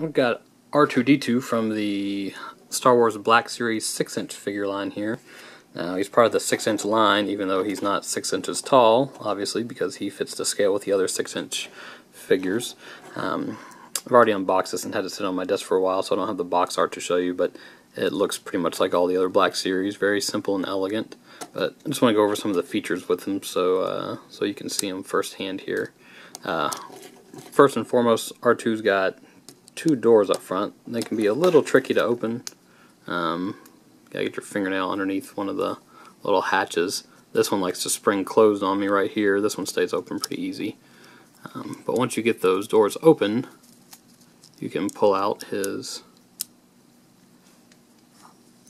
We've got R2-D2 from the Star Wars Black Series 6-inch figure line here. Now, he's part of the 6-inch line, even though he's not 6 inches tall, obviously, because he fits to scale with the other 6-inch figures. I've already unboxed this and had it sit on my desk for a while, so I don't have the box art to show you, but it looks pretty much like all the other Black Series, very simple and elegant. But I just want to go over some of the features with him so you can see him firsthand here. First and foremost, R2's got 2 doors up front. They can be a little tricky to open. Gotta get your fingernail underneath one of the little hatches. This one likes to spring closed on me right here. This one stays open pretty easy. But once you get those doors open, you can pull out his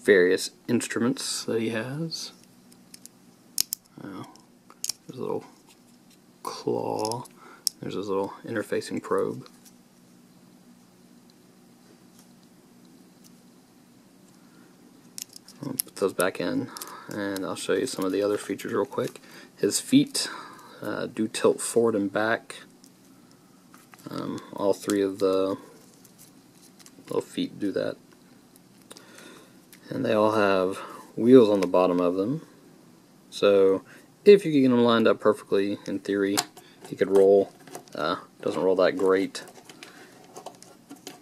various instruments that he has. There's a little claw. There's his little interfacing probe. I'll put those back in, and I'll show you some of the other features real quick. His feet do tilt forward and back. All 3 of the little feet do that. And they all have wheels on the bottom of them. So if you can get them lined up perfectly, in theory, he could roll. Doesn't roll that great.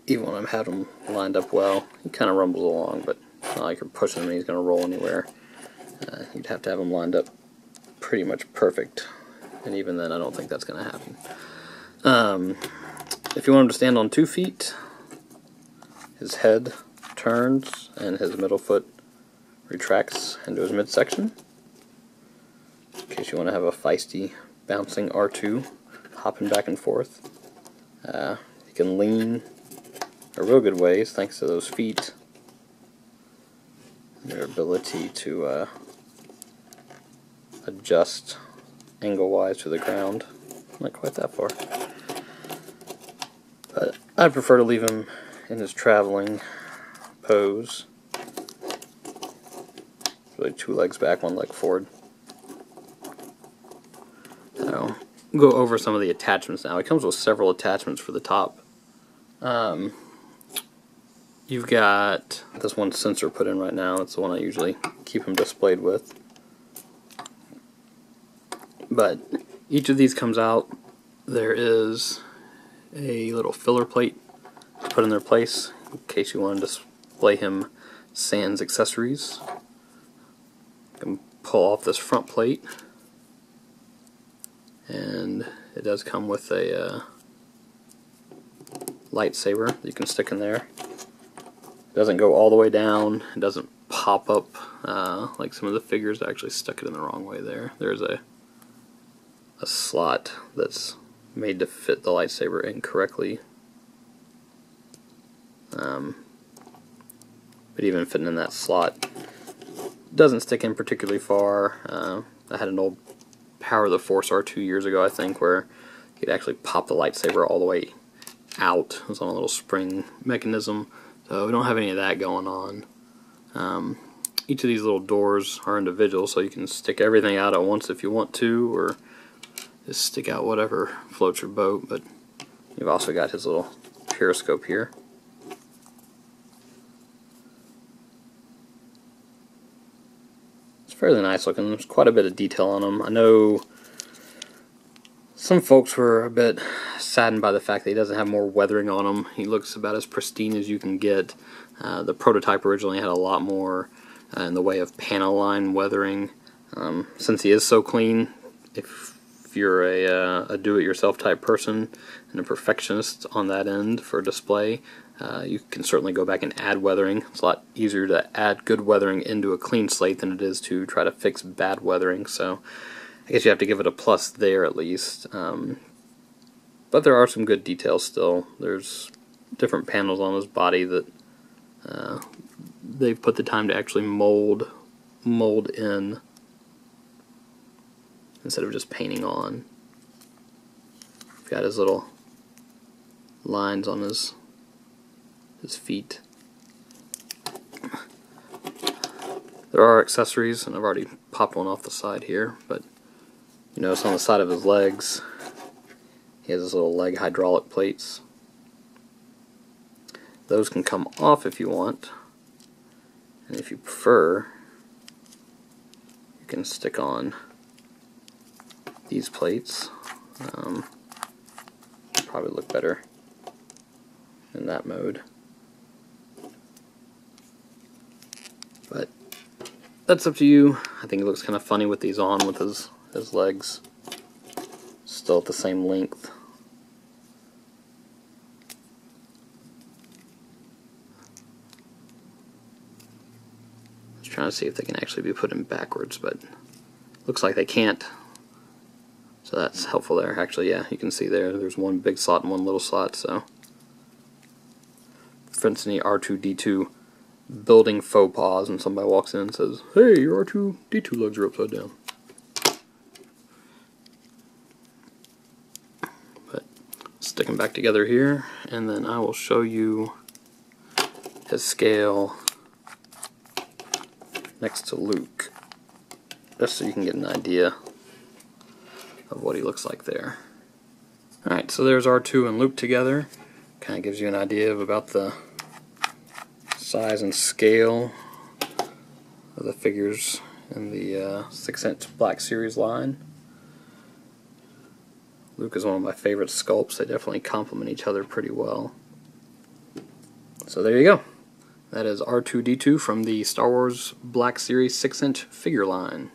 Even when I've had him lined up well, he kind of rumbles along, but it's not like you're pushing him and he's going to roll anywhere. You'd have to have him lined up pretty much perfect, and even then I don't think that's going to happen. If you want him to stand on 2 feet, his head turns and his middle foot retracts into his midsection, in case you want to have a feisty, bouncing R2 hopping back and forth. You can lean a real good ways thanks to those feet, their ability to adjust angle-wise to the ground. Not quite that far. But I prefer to leave him in his traveling pose. Really 2 legs back, 1 leg forward. So, we'll go over some of the attachments now. It comes with several attachments for the top. You've got this one sensor put in right now. It's the one I usually keep him displayed with. But each of these comes out. There is a little filler plate to put in their place in case you want to display him sans accessories. You can pull off this front plate, and it does come with a lightsaber that you can stick in there. It doesn't go all the way down. It doesn't pop up like some of the figures. I actually stuck it in the wrong way there. There's a slot that's made to fit the lightsaber incorrectly. But even fitting in that slot doesn't stick in particularly far. I had an old Power of the Force R2 years ago, I think, where you could actually pop the lightsaber all the way out. It was on a little spring mechanism, so we don't have any of that going on. Each of these little doors are individual, so you can stick everything out at once if you want to, or just stick out whatever floats your boat. But you've also got his little periscope here. It's fairly nice looking. There's quite a bit of detail on them. I know some folks were a bit saddened by the fact that he doesn't have more weathering on him. He looks about as pristine as you can get. The prototype originally had a lot more in the way of panel line weathering. Since he is so clean, if you're a do-it-yourself type person and a perfectionist on that end for display, you can certainly go back and add weathering. It's a lot easier to add good weathering into a clean slate than it is to try to fix bad weathering, so I guess you have to give it a plus there at least. But there are some good details still. There's different panels on his body that they've put the time to actually mold in instead of just painting on. He's got his little lines on his feet. There are accessories, and I've already popped one off the side here, but you notice on the side of his legs he has his little leg hydraulic plates. Those can come off if you want, and if you prefer, you can stick on these plates. Probably look better in that mode. But that's up to you. I think it looks kind of funny with these on, with his legs still at the same length. Just trying to see if they can actually be put in backwards, but looks like they can't. So that's helpful there. Actually, yeah, you can see there's one big slot and one little slot, so prevents any R2-D2 building faux pas and somebody walks in and says, "Hey, your R2-D2 legs are upside down." But stick them back together here, and then I will show you his scale next to Luke, just so you can get an idea of what he looks like there. Alright, so there's R2 and Luke together. Kind of gives you an idea of about the size and scale of the figures in the 6-inch Black Series line. Luke is one of my favorite sculpts. They definitely complement each other pretty well. So there you go. That is R2-D2 from the Star Wars Black Series 6-inch figure line.